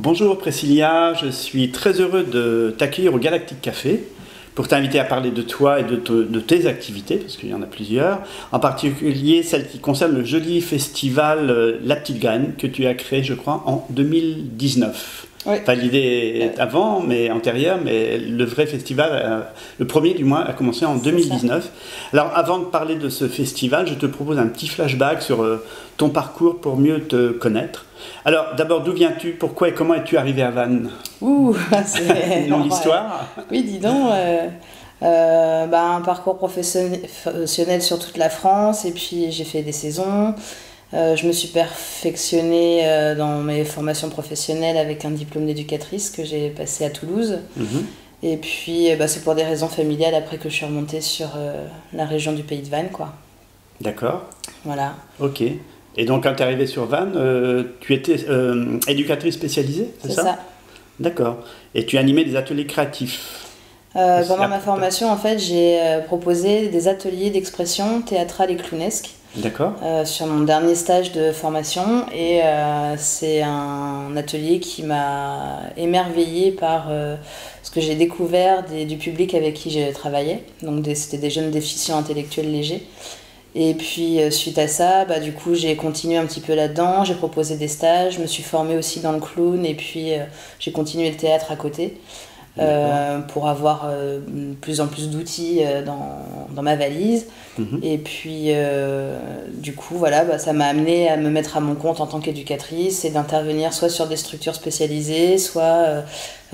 Bonjour Priscilla, je suis très heureux de t'accueillir au Galactic Café pour t'inviter à parler de toi et de tes activités, parce qu'il y en a plusieurs, en particulier celle qui concerne le joli festival La Petite Graine que tu as créé, je crois, en 2019. Oui. Enfin, l'idée est avant, mais antérieure, mais le vrai festival, le premier du moins, a commencé en 2019. Alors, avant de parler de ce festival, je te propose un petit flashback sur ton parcours pour mieux te connaître. Alors, d'abord, d'où viens-tu? Pourquoi et comment es-tu arrivé à Vannes? C'est une longue histoire. Oui, dis donc. Un parcours professionnel sur toute la France, et puis j'ai fait des saisons. Je me suis perfectionnée dans mes formations professionnelles avec un diplôme d'éducatrice que j'ai passé à Toulouse. Et puis c'est pour des raisons familiales après que je suis remontée sur la région du Pays de Vannes, quoi. D'accord. Voilà. Ok. Et donc quand tu es arrivée sur Vannes, tu étais éducatrice spécialisée, c'est ça? C'est ça. D'accord. Et tu animais des ateliers créatifs? Pendant ma formation, en fait, j'ai proposé des ateliers d'expression théâtrale et clownesque. D'accord. Sur mon dernier stage de formation, et c'est un atelier qui m'a émerveillée par ce que j'ai découvert du public avec qui j'ai travaillé. Donc c'était des jeunes déficients intellectuels légers. Et puis suite à ça, du coup j'ai continué un petit peu là-dedans, j'ai proposé des stages, je me suis formée aussi dans le clown, et puis j'ai continué le théâtre à côté. Pour avoir de plus en plus d'outils dans ma valise. Et puis du coup voilà, ça m'a amené à me mettre à mon compte en tant qu'éducatrice et d'intervenir soit sur des structures spécialisées, soit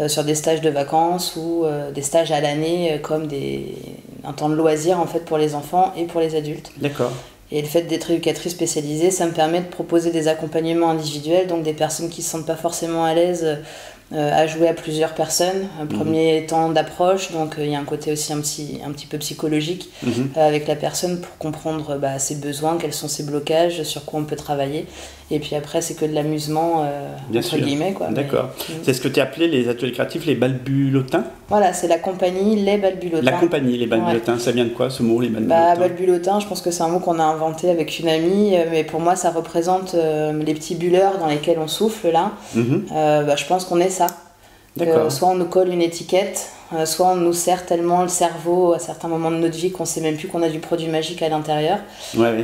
sur des stages de vacances ou des stages à l'année comme un temps de loisir en fait pour les enfants et pour les adultes. D'accord. Et le fait d'être éducatrice spécialisée, ça me permet de proposer des accompagnements individuels, donc des personnes qui ne se sentent pas forcément à l'aise à jouer à plusieurs personnes. Un premier temps d'approche, donc il y a un côté aussi un petit peu psychologique avec la personne pour comprendre ses besoins, quels sont ses blocages, sur quoi on peut travailler. Et puis après, c'est que de l'amusement, entre guillemets, quoi. D'accord. C'est ce que tu as appelé les ateliers créatifs, les balbulotins? Voilà, c'est la compagnie Les Balbulotins. La compagnie Les Balbulotins, ouais. Ça vient de quoi ce mot, les Balbulotins? Balbulotins, je pense que c'est un mot qu'on a inventé avec une amie, mais pour moi, ça représente les petits bulleurs dans lesquels on souffle, là. Je pense qu'on est ça. Soit on nous colle une étiquette, soit on nous serre tellement le cerveau à certains moments de notre vie qu'on ne sait même plus qu'on a du produit magique à l'intérieur.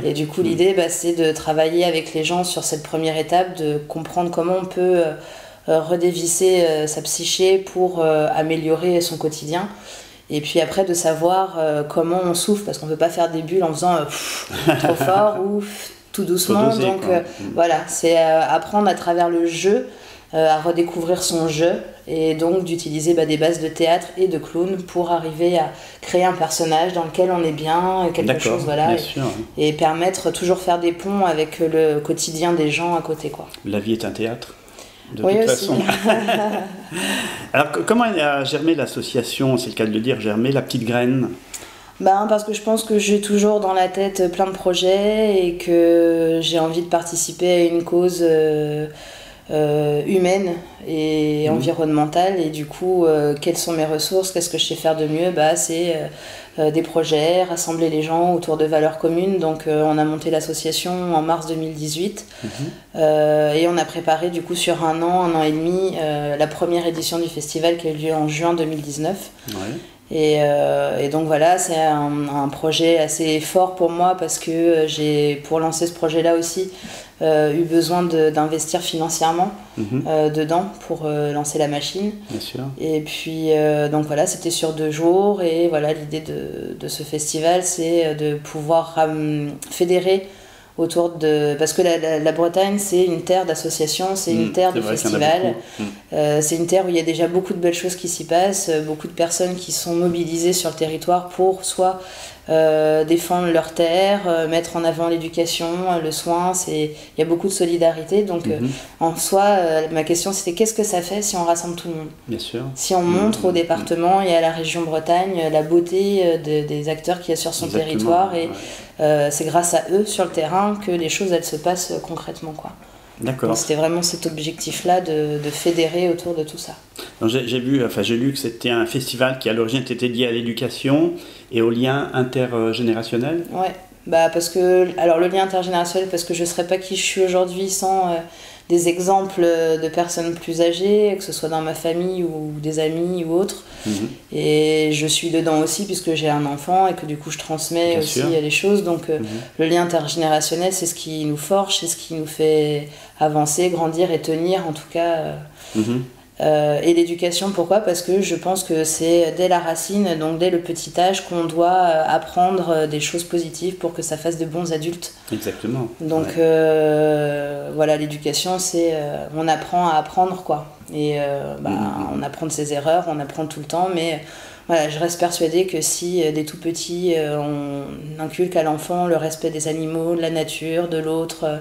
Et du coup, l'idée, c'est de travailler avec les gens sur cette première étape, de comprendre comment on peut redévisser sa psyché pour améliorer son quotidien. Et puis après, de savoir comment on souffle, parce qu'on ne peut pas faire des bulles en faisant trop fort ou tout doucement. Doser, donc voilà, c'est apprendre à travers le jeu à redécouvrir son jeu, et donc d'utiliser des bases de théâtre et de clown pour arriver à créer un personnage dans lequel on est bien, quelque chose, voilà, et permettre toujours faire des ponts avec le quotidien des gens à côté, quoi. La vie est un théâtre, de toute façon. Alors comment a germé l'association, c'est le cas de le dire, germé La Petite Graine? Parce que je pense que j'ai toujours dans la tête plein de projets et que j'ai envie de participer à une cause humaine et environnementale, et du coup quelles sont mes ressources, qu'est-ce que je sais faire de mieux, c'est des projets, rassembler les gens autour de valeurs communes. Donc on a monté l'association en mars 2018 et on a préparé du coup sur un an et demi la première édition du festival qui a eu lieu en juin 2019. Et donc voilà, c'est un projet assez fort pour moi parce que j'ai, pour lancer ce projet-là aussi, eu besoin d'investir financièrement dedans pour lancer la machine. Bien sûr. Et puis donc voilà, c'était sur 2 jours, et voilà, l'idée de ce festival, c'est de pouvoir fédérer autour de... Parce que la Bretagne, c'est une terre d'associations, c'est une terre de festivals. C'est une terre où il y a déjà beaucoup de belles choses qui s'y passent, beaucoup de personnes qui sont mobilisées sur le territoire pour soit défendre leur terre, mettre en avant l'éducation, le soin. Il y a beaucoup de solidarité. Donc en soi, ma question, c'était qu'est-ce que ça fait si on rassemble tout le monde? Bien sûr. Si on montre au département et à la région Bretagne la beauté des acteurs qu'il y a sur son territoire, et c'est grâce à eux sur le terrain que les choses elles se passent concrètement, quoi. D'accord. Donc c'était vraiment cet objectif-là de fédérer autour de tout ça. J'ai lu que c'était un festival qui à l'origine était lié à l'éducation et au lien intergénérationnel. Ouais, parce que alors le lien intergénérationnel, parce que je ne serais pas qui je suis aujourd'hui sans des exemples de personnes plus âgées, que ce soit dans ma famille ou des amis ou autres. Et je suis dedans aussi puisque j'ai un enfant et que du coup je transmets aussi les choses. Donc le lien intergénérationnel, c'est ce qui nous forge, c'est ce qui nous fait avancer, grandir et tenir en tout cas. Et l'éducation, pourquoi? Parce que je pense que c'est dès la racine, donc dès le petit âge, qu'on doit apprendre des choses positives pour que ça fasse de bons adultes. Exactement. Donc voilà, l'éducation, c'est on apprend à apprendre, quoi. Et on apprend de ses erreurs, on apprend tout le temps, mais voilà, je reste persuadée que si dès tout petit, on inculque à l'enfant le respect des animaux, de la nature, de l'autre,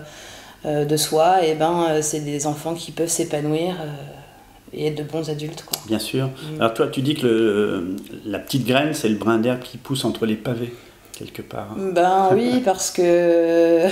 de soi, et c'est des enfants qui peuvent s'épanouir et être de bons adultes, quoi. Bien sûr. Alors toi, tu dis que la petite graine, c'est le brin d'herbe qui pousse entre les pavés, quelque part. Oui, parce que...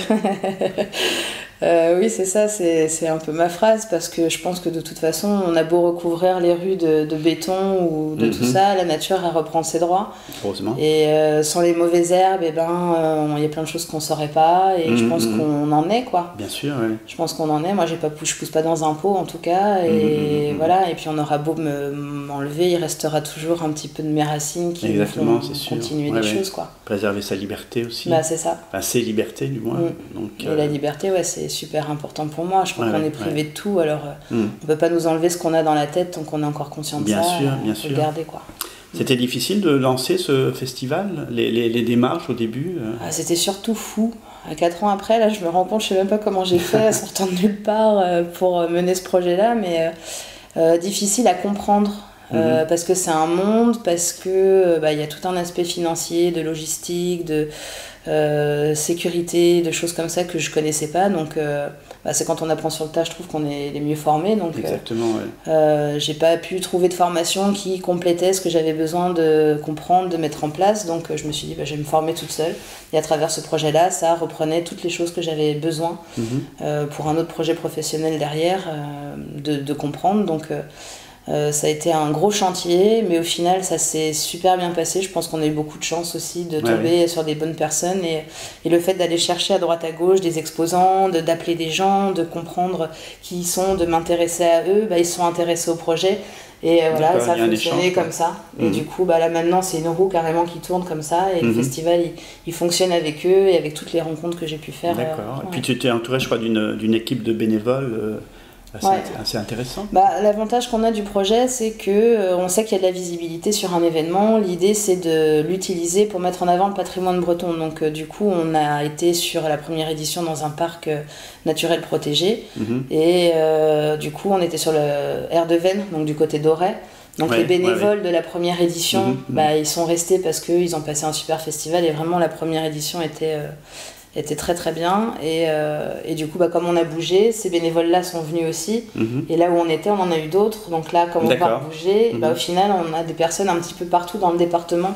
oui, c'est ça, c'est un peu ma phrase, parce que je pense que de toute façon, on a beau recouvrir les rues de béton ou de tout ça, la nature, elle reprend ses droits. Heureusement. Et sans les mauvaises herbes, il y a plein de choses qu'on ne saurait pas, et je pense qu'on en est, quoi. Bien sûr, oui. Je pense qu'on en est. Moi, je pousse pas dans un pot, en tout cas, et voilà. Et puis, on aura beau m'enlever, il restera toujours un petit peu de mes racines qui vont continuer des choses, quoi. Préserver sa liberté aussi. C'est ça. Enfin, ses libertés, du moins. Donc, et la liberté, c'est super important pour moi. Je crois qu'on est privé de tout, alors on ne peut pas nous enlever ce qu'on a dans la tête tant qu'on est encore conscient de ça. Bien sûr. Garder, quoi. C'était difficile de lancer ce festival, les démarches au début C'était surtout fou. 4 ans après, là, je me rends compte, je ne sais même pas comment j'ai fait, sortant de nulle part, pour mener ce projet-là, mais difficile à comprendre. Parce que c'est un monde, parce que y a tout un aspect financier, de logistique, de sécurité, de choses comme ça que je connaissais pas. Donc c'est quand on apprend sur le tas, je trouve qu'on est les mieux formés. Donc exactement, j'ai pas pu trouver de formation qui complétait ce que j'avais besoin de comprendre, de mettre en place. Donc je me suis dit, je vais me former toute seule. Et à travers ce projet-là, ça reprenait toutes les choses que j'avais besoin pour un autre projet professionnel derrière, de comprendre. Donc ça a été un gros chantier, mais au final ça s'est super bien passé. Je pense qu'on a eu beaucoup de chance aussi de tomber sur des bonnes personnes, et le fait d'aller chercher à droite à gauche des exposants, d'appeler des gens, de comprendre qui ils sont, de m'intéresser à eux, ils se sont intéressés au projet, et voilà, ça a fonctionné comme ça. Et du coup là maintenant c'est une roue carrément qui tourne comme ça, et le festival il fonctionne avec eux et avec toutes les rencontres que j'ai pu faire. D'accord. Et puis tu étais entouré, je crois, d'une équipe de bénévoles assez intéressant. L'avantage qu'on a du projet, c'est que on sait qu'il y a de la visibilité sur un événement. L'idée, c'est de l'utiliser pour mettre en avant le patrimoine breton. Donc du coup, on a été sur la première édition dans un parc naturel protégé, et du coup on était sur le Air de Vennes, donc du côté d'Auray. Donc les bénévoles de la première édition, ils sont restés parce qu'ils ont passé un super festival, et vraiment la première édition était très très bien, et du coup comme on a bougé, ces bénévoles là sont venus aussi, et là où on était, on en a eu d'autres, donc là comme on va bouger, au final on a des personnes un petit peu partout dans le département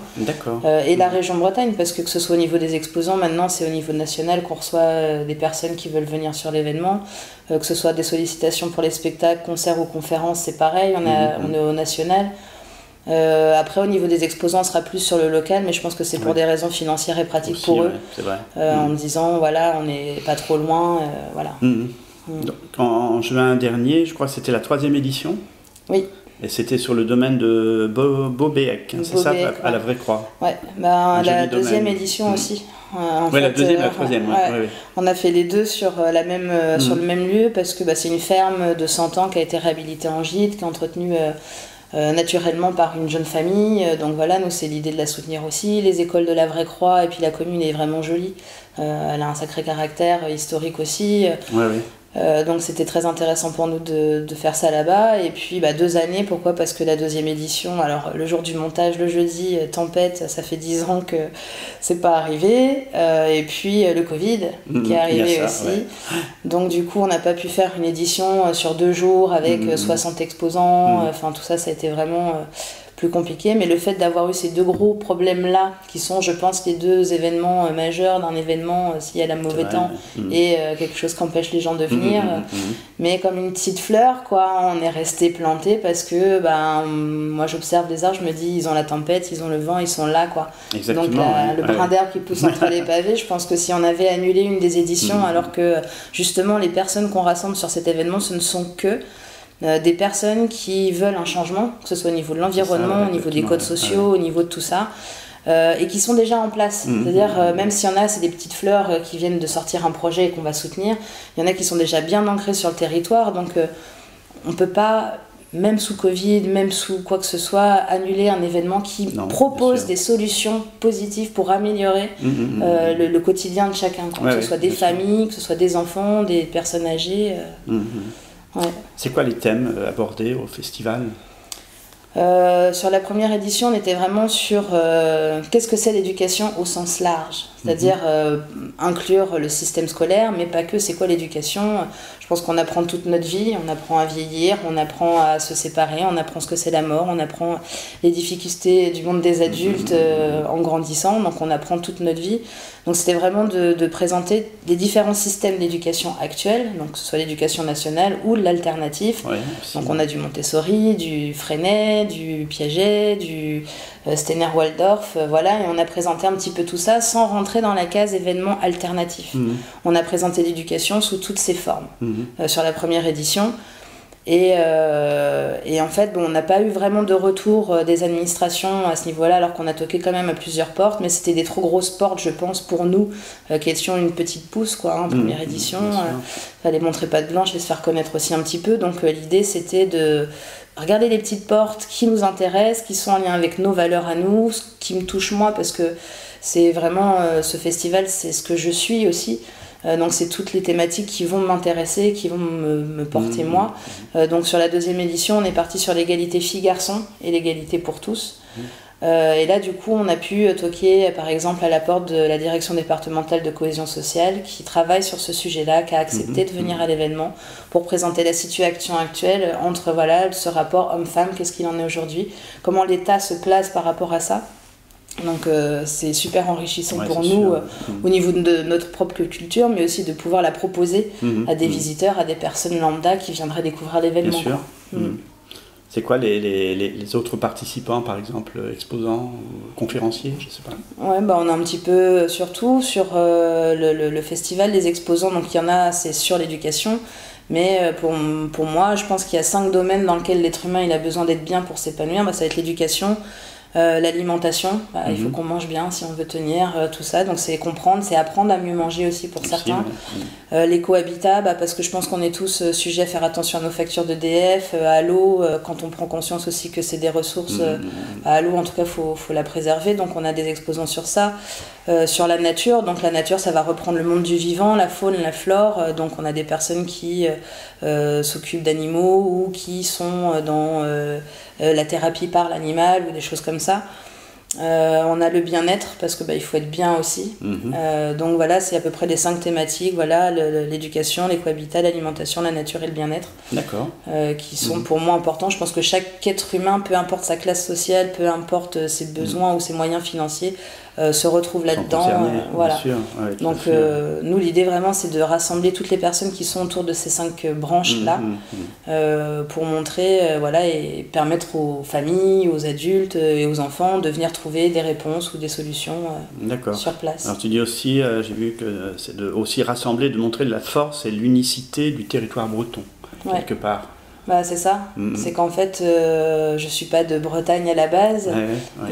et la région Bretagne, parce que ce soit au niveau des exposants, maintenant c'est au niveau national qu'on reçoit des personnes qui veulent venir sur l'événement, que ce soit des sollicitations pour les spectacles, concerts ou conférences, c'est pareil, on est au national. Après au niveau des exposants, on sera plus sur le local, mais je pense que c'est pour des raisons financières et pratiques aussi, pour eux, c'est vrai. En me disant on n'est pas trop loin, Donc, en juin dernier, je crois que c'était la 3e édition. Oui. Et c'était sur le domaine de Beaubéec, c'est ça, à la Vraie Croix. La 2e édition aussi. La 2e, la 3e. On a fait les deux sur sur le même lieu, parce que c'est une ferme de 100 ans qui a été réhabilitée en gîte, qui est entretenue naturellement par une jeune famille. Donc voilà, nous c'est l'idée de la soutenir aussi. Les écoles de la Vraie Croix, et puis la commune est vraiment jolie. Elle a un sacré caractère historique aussi. Donc c'était très intéressant pour nous de faire ça là-bas. Et puis 2 années, pourquoi? Parce que la 2e édition, alors le jour du montage, le jeudi, tempête, ça fait 10 ans que c'est pas arrivé. Et puis le Covid qui est arrivé aussi. Donc du coup on n'a pas pu faire une édition sur 2 jours avec 60 exposants. Enfin tout ça, ça a été vraiment plus compliqué. Mais le fait d'avoir eu ces deux gros problèmes-là, qui sont, je pense, les deux événements majeurs d'un événement, s'il y a le mauvais temps, et quelque chose qui empêche les gens de venir. Mais comme une petite fleur, quoi, on est resté planté parce que moi j'observe les arbres, je me dis, ils ont la tempête, ils ont le vent, ils sont là, quoi. Exactement, donc le brin d'herbe qui pousse entre les pavés, je pense que si on avait annulé une des éditions, alors que justement les personnes qu'on rassemble sur cet événement, ce ne sont que des personnes qui veulent un changement, que ce soit au niveau de l'environnement, au niveau des codes sociaux, au niveau de tout ça, et qui sont déjà en place. C'est-à-dire, même s'il y en a, c'est des petites fleurs qui viennent de sortir un projet et qu'on va soutenir, il y en a qui sont déjà bien ancrés sur le territoire, donc on ne peut pas, même sous Covid, même sous quoi que ce soit, annuler un événement qui propose des solutions positives pour améliorer le quotidien de chacun, que ce soit des familles, que ce soit des enfants, des personnes âgées. C'est quoi les thèmes abordés au festival ? Sur la première édition, on était vraiment sur qu'est-ce que c'est l'éducation au sens large, c'est-à-dire inclure le système scolaire, mais pas que, c'est quoi l'éducation. Je pense qu'on apprend toute notre vie, on apprend à vieillir, on apprend à se séparer, on apprend ce que c'est la mort, on apprend les difficultés du monde des adultes en grandissant, donc on apprend toute notre vie. Donc c'était vraiment de présenter les différents systèmes d'éducation actuels, donc que ce soit l'éducation nationale ou l'alternatif. Donc on a du Montessori, du Freinet, du Piaget, du Steiner-Waldorf, voilà, et on a présenté un petit peu tout ça sans rentrer dans la case événement alternatif. On a présenté l'éducation sous toutes ses formes sur la première édition. Et en fait, on n'a pas eu vraiment de retour des administrations à ce niveau-là, alors qu'on a toqué quand même à plusieurs portes, mais c'était des trop grosses portes, je pense, pour nous, qui étions une petite pousse, quoi, première édition. Fallait montrer patte blanche et se faire connaître aussi un petit peu. Donc l'idée, c'était de regarder les petites portes qui nous intéressent, qui sont en lien avec nos valeurs à nous, ce qui me touche moi, parce que c'est vraiment, ce festival, c'est ce que je suis aussi. Donc c'est toutes les thématiques qui vont m'intéresser, qui vont me porter moi. Donc sur la deuxième édition, on est parti sur l'égalité filles-garçons et l'égalité pour tous. Et là du coup on a pu toquer par exemple à la porte de la direction départementale de cohésion sociale qui travaille sur ce sujet-là, qui a accepté de venir à l'événement pour présenter la situation actuelle entre ce rapport homme-femme, qu'est-ce qu'il en est aujourd'hui, comment l'État se place par rapport à ça. Donc c'est super enrichissant pour nous au niveau de notre propre culture, mais aussi de pouvoir la proposer à des visiteurs, à des personnes lambda qui viendraient découvrir l'événement. Bien sûr. C'est quoi les autres participants, par exemple, exposants, conférenciers, je sais pas. On a un petit peu surtout sur le festival, les exposants, donc il y en a, c'est sur l'éducation. Mais pour moi, je pense qu'il y a 5 domaines dans lesquels l'être humain il a besoin d'être bien pour s'épanouir. Ça va être l'éducation, l'alimentation, il faut qu'on mange bien si on veut tenir, tout ça, donc c'est comprendre, c'est apprendre à mieux manger aussi pour certains. L'éco-habitat, parce que je pense qu'on est tous sujets à faire attention à nos factures d'EDF, à l'eau, quand on prend conscience aussi que c'est des ressources, à l'eau en tout cas faut la préserver, donc on a des exposants sur ça. Sur la nature, donc la nature ça va reprendre le monde du vivant, la faune, la flore, donc on a des personnes qui s'occupent d'animaux ou qui sont dans la thérapie par l'animal ou des choses comme ça. On a le bien-être parce que il faut être bien aussi. Donc voilà, c'est à peu près les 5 thématiques, l'éducation, l'éco-habitat, l'alimentation, la nature et le bien-être. D'accord. Qui sont pour moi importants. Je pense que chaque être humain, peu importe sa classe sociale, peu importe ses besoins ou ses moyens financiers, se retrouve là-dedans. Voilà. Sûr, donc nous l'idée vraiment c'est de rassembler toutes les personnes qui sont autour de ces 5 branches-là pour montrer et permettre aux familles, aux adultes et aux enfants de venir trouver des réponses ou des solutions sur place. Alors tu dis aussi, j'ai vu que c'est de aussi rassembler, de montrer la force et l'unicité du territoire breton, quelque part. C'est ça, c'est qu'en fait je suis pas de Bretagne à la base,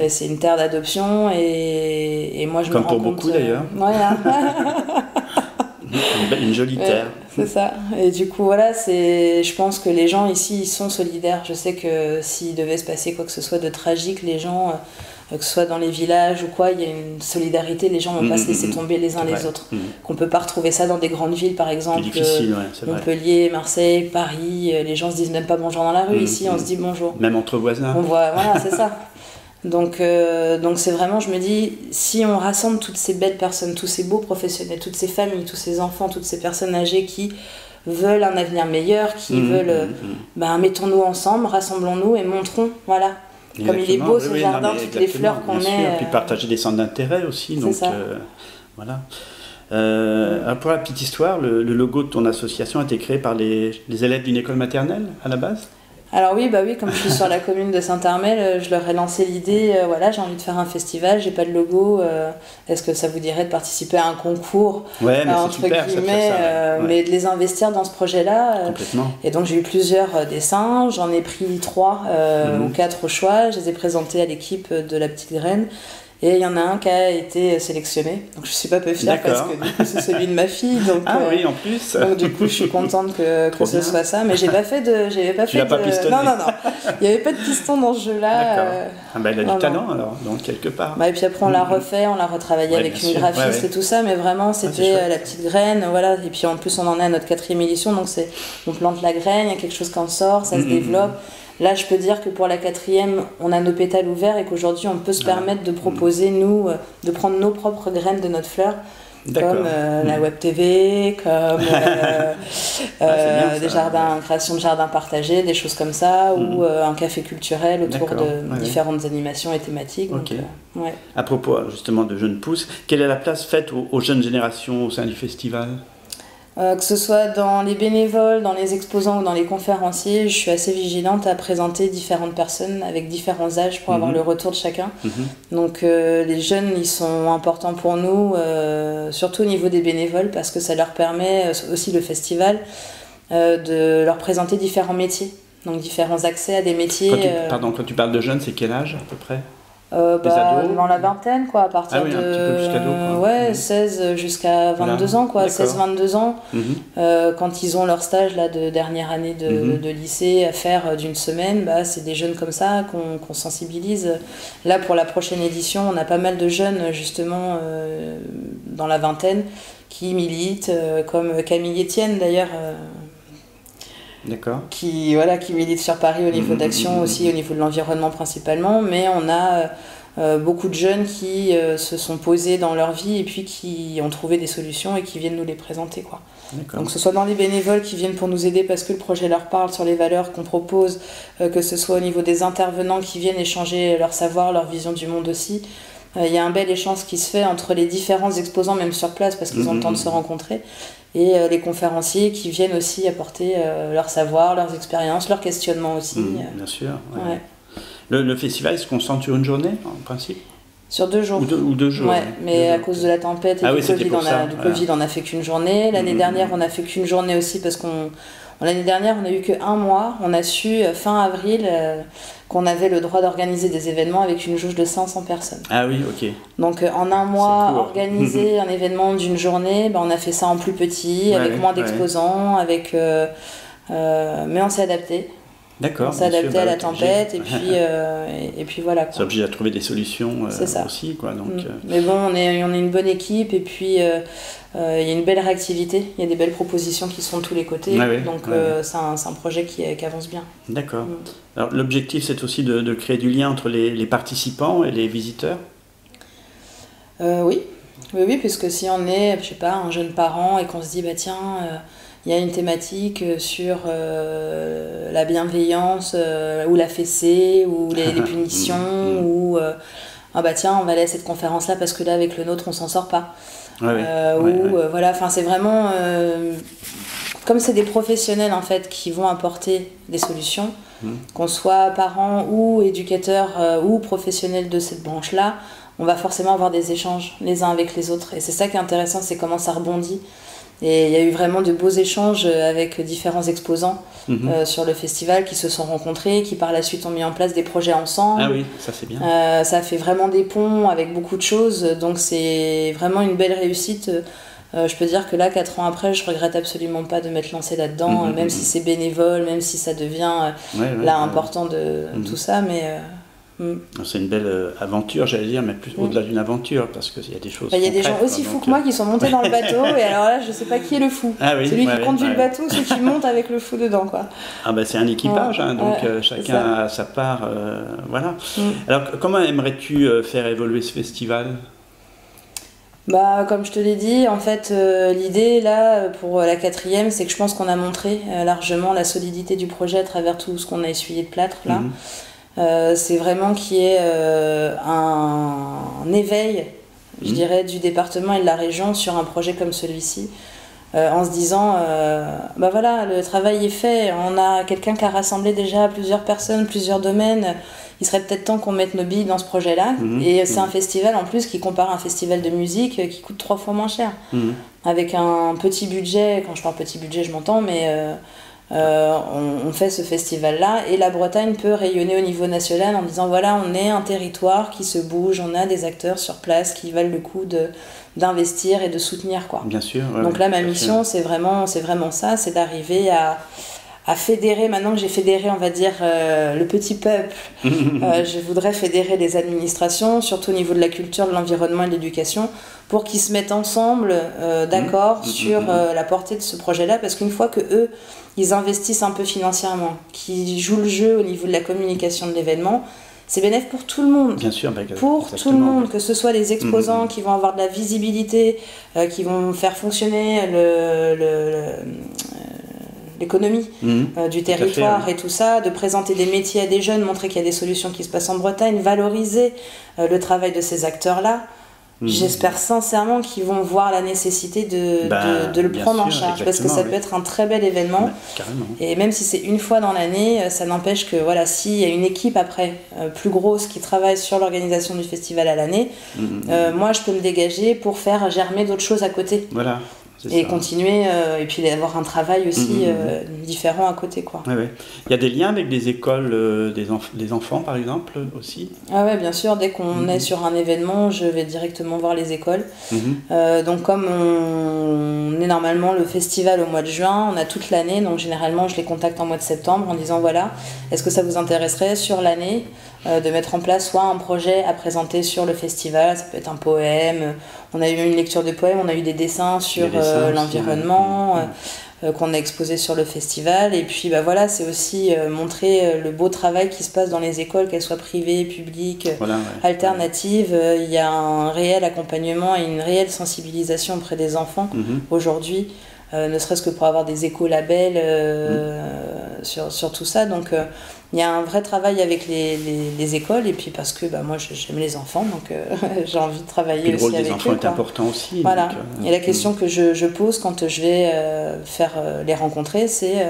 c'est une terre d'adoption et moi je me rends compte... Comme pour beaucoup d'ailleurs. Une jolie terre. C'est ça, et du coup je pense que les gens ici ils sont solidaires. Je sais que s'il devait se passer quoi que ce soit de tragique, les gens... que ce soit dans les villages ou quoi, il y a une solidarité, les gens ne vont pas se laisser tomber les uns les autres. Qu'on ne peut pas retrouver ça dans des grandes villes, par exemple, Montpellier, Marseille, Paris, les gens se disent même pas bonjour dans la rue, ici on se dit bonjour. Même entre voisins. On voit, c'est ça. Donc c'est vraiment, je me dis, si on rassemble toutes ces belles personnes, tous ces beaux professionnels, toutes ces familles, tous ces enfants, toutes ces personnes âgées qui veulent un avenir meilleur, qui veulent, mettons-nous ensemble, rassemblons-nous et montrons, Comme il est beau ce jardin, toutes les fleurs qu'on met. Puis partager des centres d'intérêt aussi. Donc, voilà. Pour la petite histoire, le logo de ton association a été créé par les élèves d'une école maternelle à la base? Alors oui, comme je suis sur la commune de Saint-Armel, je leur ai lancé l'idée, j'ai envie de faire un festival, j'ai pas de logo, est-ce que ça vous dirait de participer à un concours, entre super, guillemets, mais de les investir dans ce projet-là. Complètement. Et donc j'ai eu plusieurs dessins, j'en ai pris 3 ou 4 au choix, je les ai présentés à l'équipe de La Petite Graine. Et il y en a un qui a été sélectionné, donc je suis pas peu fière parce que du coup c'est celui de ma fille. Donc, oui, en plus. Donc du coup je suis contente que ce soit ça, mais j'avais pas pistonné. Non, il n'y avait pas de piston dans ce jeu-là. Elle a du talent alors, donc quelque part. Et puis après on l'a refait, on l'a retravaillé avec une graphiste et tout ça, mais vraiment c'était La Petite Graine, voilà. Et puis en plus on en est à notre 4e édition, donc on plante la graine, il y a quelque chose qui en sort, ça se développe. Là, je peux dire que pour la 4e, on a nos pétales ouverts et qu'aujourd'hui, on peut se permettre de proposer, nous, de prendre nos propres graines de notre fleur, comme la web TV, comme des jardins, création de jardins partagés, des choses comme ça, ou un café culturel autour de différentes animations et thématiques. Donc, À propos justement de jeunes pousses, quelle est la place faite aux jeunes générations au sein du festival ? Que ce soit dans les bénévoles, dans les exposants ou dans les conférenciers, je suis assez vigilante à présenter différentes personnes avec différents âges pour avoir le retour de chacun. Donc les jeunes, ils sont importants pour nous, surtout au niveau des bénévoles, parce que ça leur permet aussi le festival de leur présenter différents métiers, donc différents accès à des métiers. Quand tu parles de jeunes, c'est quel âge à peu près ? Dans la vingtaine, quoi, à partir un petit peu plus qu'ado, quoi. 16 jusqu'à 22 ans, quoi, 16-22 ans, quand ils ont leur stage là, de dernière année de lycée à faire d'une semaine, c'est des jeunes comme ça qu'on sensibilise. Là, pour la prochaine édition, on a pas mal de jeunes, justement, dans la vingtaine, qui militent, comme Camille Etienne, d'ailleurs, qui milite sur Paris au niveau d'action aussi, au niveau de l'environnement principalement, mais on a beaucoup de jeunes qui se sont posés dans leur vie et puis qui ont trouvé des solutions et qui viennent nous les présenter, quoi. Donc que ce soit dans les bénévoles qui viennent pour nous aider parce que le projet leur parle sur les valeurs qu'on propose, que ce soit au niveau des intervenants qui viennent échanger leur savoir, leur vision du monde aussi. Il y a un bel échange qui se fait entre les différents exposants, même sur place, parce qu'ils ont le temps de se rencontrer, et les conférenciers qui viennent aussi apporter leur savoir, leurs expériences, leurs questionnements aussi. Bien sûr. Ouais. Le festival se concentre sur une journée, en principe ? Sur 2 jours. Ou 2 jours. Mais à cause de la tempête et du Covid, on n'a fait qu'une journée. L'année dernière, on n'a fait qu'une journée aussi parce l'année dernière, on n'a eu qu'un mois. On a su fin avril qu'on avait le droit d'organiser des événements avec une jauge de 500 personnes. Ah oui, ok. Donc en un mois, organiser un événement d'une journée, on a fait ça en plus petit, avec moins d'exposants, mais on s'est adapté. D'accord. On s'est adapté à la tempête et puis voilà. C'est obligé à trouver des solutions aussi, quoi. Donc, Mais bon, on est une bonne équipe et puis il y a une belle réactivité, il y a des belles propositions qui sont de tous les côtés, c'est un projet qui avance bien. D'accord. Alors l'objectif c'est aussi de créer du lien entre les participants et les visiteurs ? Oui, puisque si on est, je sais pas, un jeune parent et qu'on se dit il y a une thématique sur la bienveillance ou la fessée ou les punitions ou on va aller à cette conférence là parce que là avec le nôtre on s'en sort pas. C'est vraiment comme c'est des professionnels en fait qui vont apporter des solutions, qu'on soit parents ou éducateurs ou professionnels de cette branche là, on va forcément avoir des échanges les uns avec les autres et c'est ça qui est intéressant, c'est comment ça rebondit. Et il y a eu vraiment de beaux échanges avec différents exposants sur le festival qui se sont rencontrés, qui par la suite ont mis en place des projets ensemble. Ah oui, ça c'est bien. Ça a fait vraiment des ponts avec beaucoup de choses, donc c'est vraiment une belle réussite. Je peux dire que là, 4 ans après, je regrette absolument pas de m'être lancée là-dedans, même si c'est bénévole, même si ça devient important de tout ça, mais... C'est une belle aventure, j'allais dire, mais plus au-delà d'une aventure, parce qu'il y a des choses. Il y a des gens aussi fous que moi qui sont montés dans le bateau, et alors là, je sais pas qui est le fou. Celui qui conduit le bateau, celui qui monte avec le fou dedans, quoi. C'est un équipage, donc chacun a sa part, voilà. Alors, comment aimerais-tu faire évoluer ce festival ? Comme je te l'ai dit, en fait, l'idée là pour la 4e, c'est que je pense qu'on a montré largement la solidité du projet à travers tout ce qu'on a essuyé de plâtre là. C'est vraiment qu'il y ait un éveil, je dirais, du département et de la région sur un projet comme celui-ci. En se disant, bah voilà, le travail est fait, on a quelqu'un qui a rassemblé déjà plusieurs personnes, plusieurs domaines, il serait peut-être temps qu'on mette nos billes dans ce projet-là. Et c'est un festival en plus qui compare à un festival de musique qui coûte 3 fois moins cher. Avec un petit budget, quand je parle petit budget je m'entends, mais on fait ce festival-là et la Bretagne peut rayonner au niveau national en disant voilà, on est un territoire qui se bouge, on a des acteurs sur place qui valent le coup d'investir et de soutenir, quoi. Bien sûr. Ouais, donc là, ma mission, c'est vraiment ça, c'est d'arriver à fédérer, maintenant que j'ai fédéré, on va dire, le petit peuple, je voudrais fédérer les administrations, surtout au niveau de la culture, de l'environnement et de l'éducation, pour qu'ils se mettent ensemble d'accord sur la portée de ce projet-là, parce qu'une fois que eux, ils investissent un peu financièrement, qu'ils jouent le jeu au niveau de la communication de l'événement, c'est bénéfique pour tout le monde. Bien sûr, pour tout le monde, que ce soit les exposants qui vont avoir de la visibilité, qui vont faire fonctionner l'économie du territoire et tout ça, de présenter des métiers à des jeunes, montrer qu'il y a des solutions qui se passent en Bretagne, valoriser le travail de ces acteurs-là. J'espère sincèrement qu'ils vont voir la nécessité de le prendre en charge, parce que ça peut être un très bel événement. Et même si c'est une fois dans l'année, ça n'empêche que voilà, s'il y a une équipe après plus grosse qui travaille sur l'organisation du festival à l'année, moi je peux me dégager pour faire germer d'autres choses à côté. Voilà. Et continuer, et puis avoir un travail aussi différent à côté, quoi. Ouais. Il y a des liens avec des écoles des enfants, par exemple, aussi? Ah ouais, bien sûr, dès qu'on est sur un événement, je vais directement voir les écoles. Donc comme on est normalement le festival au mois de juin, on a toute l'année, donc généralement je les contacte en mois de septembre en disant voilà, est-ce que ça vous intéresserait sur l'année de mettre en place soit un projet à présenter sur le festival, ça peut être un poème, on a eu une lecture de poème, on a eu des dessins sur l'environnement qu'on a exposé sur le festival, et puis bah voilà, c'est aussi montrer le beau travail qui se passe dans les écoles, qu'elles soient privées, publiques, alternatives. Il y a un réel accompagnement et une réelle sensibilisation auprès des enfants aujourd'hui, ne serait-ce que pour avoir des écolabels sur tout ça, donc il y a un vrai travail avec les écoles, et puis parce que moi j'aime les enfants, donc j'ai envie de travailler aussi avec eux. Le rôle des enfants est important aussi. Voilà. Donc, et la question que je pose quand je vais faire les rencontrer, c'est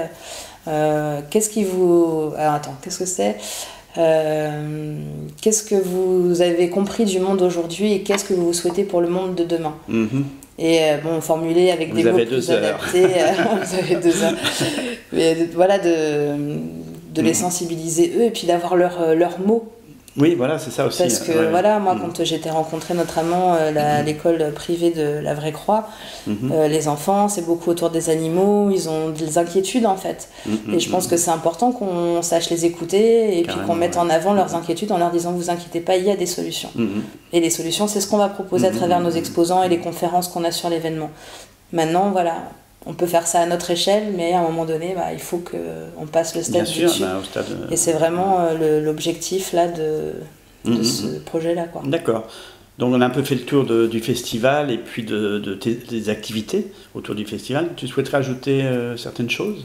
qu'est-ce qui vous... Alors attends, qu'est-ce que c'est qu'est-ce que vous avez compris du monde aujourd'hui et qu'est-ce que vous souhaitez pour le monde de demain? Et bon, formulé avec des mots plus adaptés. Vous avez 2 heures. Mais voilà, de les sensibiliser eux et puis d'avoir leurs mots. Oui, voilà, c'est ça aussi. Parce que voilà, moi, quand j'étais rencontré notamment l'école privée de la Vraie Croix, les enfants, c'est beaucoup autour des animaux, ils ont des inquiétudes en fait. Et je pense que c'est important qu'on sache les écouter et puis qu'on mette en avant leurs inquiétudes en leur disant vous inquiétez pas, il y a des solutions. Et les solutions, c'est ce qu'on va proposer à travers nos exposants et les conférences qu'on a sur l'événement. Maintenant, voilà. On peut faire ça à notre échelle, mais à un moment donné, il faut qu'on passe le stade du dessus. Et c'est vraiment l'objectif là, de ce projet-là, quoi. D'accord. Donc on a un peu fait le tour du festival et puis des activités autour du festival. Tu souhaiterais ajouter certaines choses?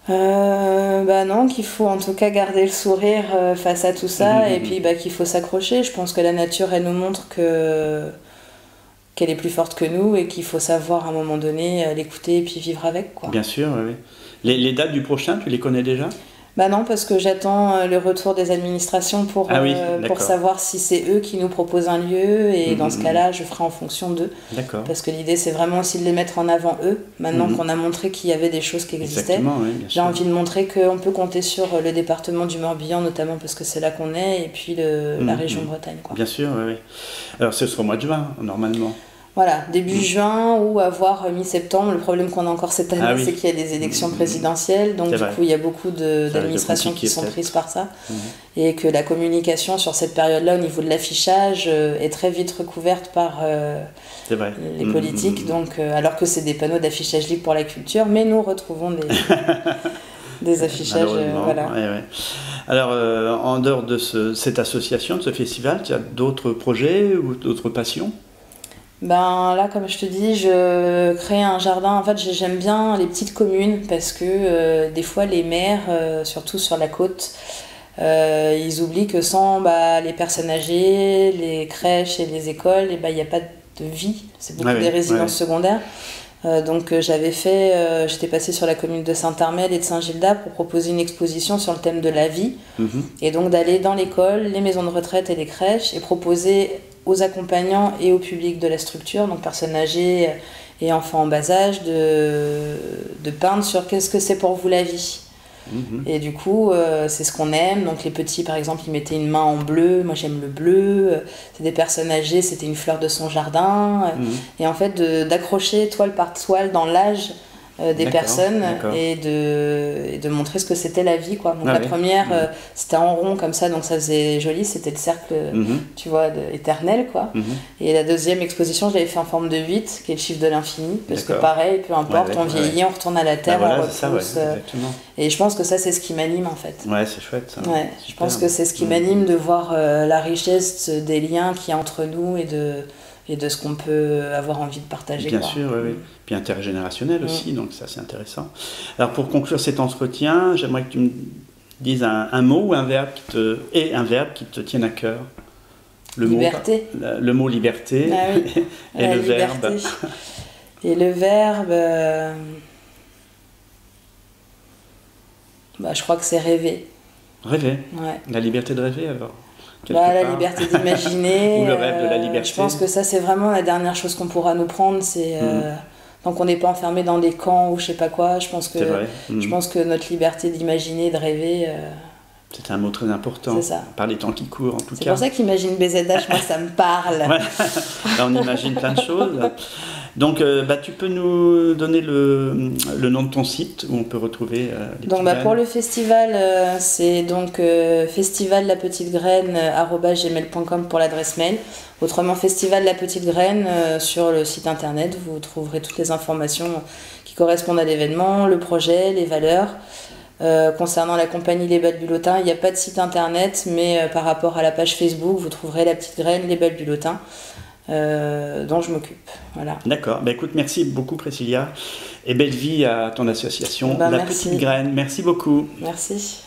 Non, qu'il faut en tout cas garder le sourire face à tout ça, et puis qu'il faut s'accrocher. Je pense que la nature, elle nous montre qu'elle est plus forte que nous et qu'il faut savoir à un moment donné l'écouter et puis vivre avec, quoi. Bien sûr, oui. Les dates du prochain, tu les connais déjà? Non, parce que j'attends le retour des administrations pour savoir si c'est eux qui nous proposent un lieu, et dans ce cas-là, je ferai en fonction d'eux. D'accord. Parce que l'idée, c'est vraiment aussi de les mettre en avant eux, maintenant qu'on a montré qu'il y avait des choses qui existaient. J'ai envie de montrer qu'on peut compter sur le département du Morbihan, notamment parce que c'est là qu'on est, et puis la région Bretagne, quoi. Bien sûr, oui. Alors, ce sera au mois de juin, normalement. Voilà, début juin ou à voir mi-septembre. Le problème qu'on a encore cette année, c'est qu'il y a des élections présidentielles, donc du coup il y a beaucoup d'administrations qui sont prises par ça, et que la communication sur cette période-là au niveau de l'affichage est très vite recouverte par les politiques, donc, alors que c'est des panneaux d'affichage libre pour la culture, mais nous retrouvons des affichages. Voilà. Alors, en dehors de cette association, de ce festival, tu as d'autres projets ou d'autres passions? Là, comme je te dis, je crée un jardin. En fait, j'aime bien les petites communes parce que des fois, les maires, surtout sur la côte, ils oublient que sans les personnes âgées, les crèches et les écoles, il n'y a pas de vie. C'est beaucoup des résidences secondaires. Donc j'étais passée sur la commune de Saint-Armel et de Saint-Gilda pour proposer une exposition sur le thème de la vie. Et donc d'aller dans l'école, les maisons de retraite et les crèches et proposer aux accompagnants et au public de la structure, donc personnes âgées et enfants en bas âge, de peindre sur qu'est-ce que c'est pour vous la vie. Et du coup, c'est ce qu'on aime. Donc les petits, par exemple, ils mettaient une main en bleu. Moi, j'aime le bleu. C'est des personnes âgées, c'était une fleur de son jardin. Et en fait, d'accrocher toile par toile dans l'âge des personnes et de montrer ce que c'était la vie, quoi. Donc la première, c'était en rond comme ça, donc ça faisait joli. C'était le cercle, tu vois, éternel, quoi. Et la deuxième exposition, je l'avais fait en forme de 8, qui est le chiffre de l'infini. Parce que pareil, peu importe, on vieillit, on retourne à la terre, on repousse. Et je pense que ça, c'est ce qui m'anime, en fait. Ouais, c'est chouette, ça. Ouais, je pense que c'est ce qui m'anime, de voir la richesse des liens qu'il y a entre nous et de ce qu'on peut avoir envie de partager. Bien sûr, oui. Puis intergénérationnel aussi, donc ça, c'est intéressant. Alors, pour conclure cet entretien, j'aimerais que tu me dises un mot ou un verbe qui te tienne à cœur. Liberté. Le mot liberté. Ah oui. Et le verbe. Et le verbe... je crois que c'est rêver. Rêver. Ouais. La liberté de rêver, alors. La liberté d'imaginer. Ou le rêve de la liberté. Je pense que ça, c'est vraiment la dernière chose qu'on pourra nous prendre. C'est tant qu'on n'est pas enfermé dans des camps ou je sais pas quoi. Je pense que notre liberté d'imaginer, de rêver. C'est un mot très important. C'est ça. Par les temps qui courent, en tout cas. C'est pour ça qu'Imagine BZH, moi, ça me parle. Ouais. Là, on imagine plein de choses. Donc, tu peux nous donner le nom de ton site où on peut retrouver les donc, pour le festival, c'est donc festival-la-petite-graine@gmail.com pour l'adresse mail. Autrement, Festival La Petite Graine sur le site internet. Vous trouverez toutes les informations qui correspondent à l'événement, le projet, les valeurs. Concernant la compagnie Les Bals du Lotin, il n'y a pas de site internet, mais par rapport à la page Facebook, vous trouverez La Petite Graine, Les Bals du Lotin. Dont je m'occupe. Voilà. D'accord. Écoute, merci beaucoup Priscilla et belle vie à ton association La merci. Petite Graine. Merci beaucoup. Merci.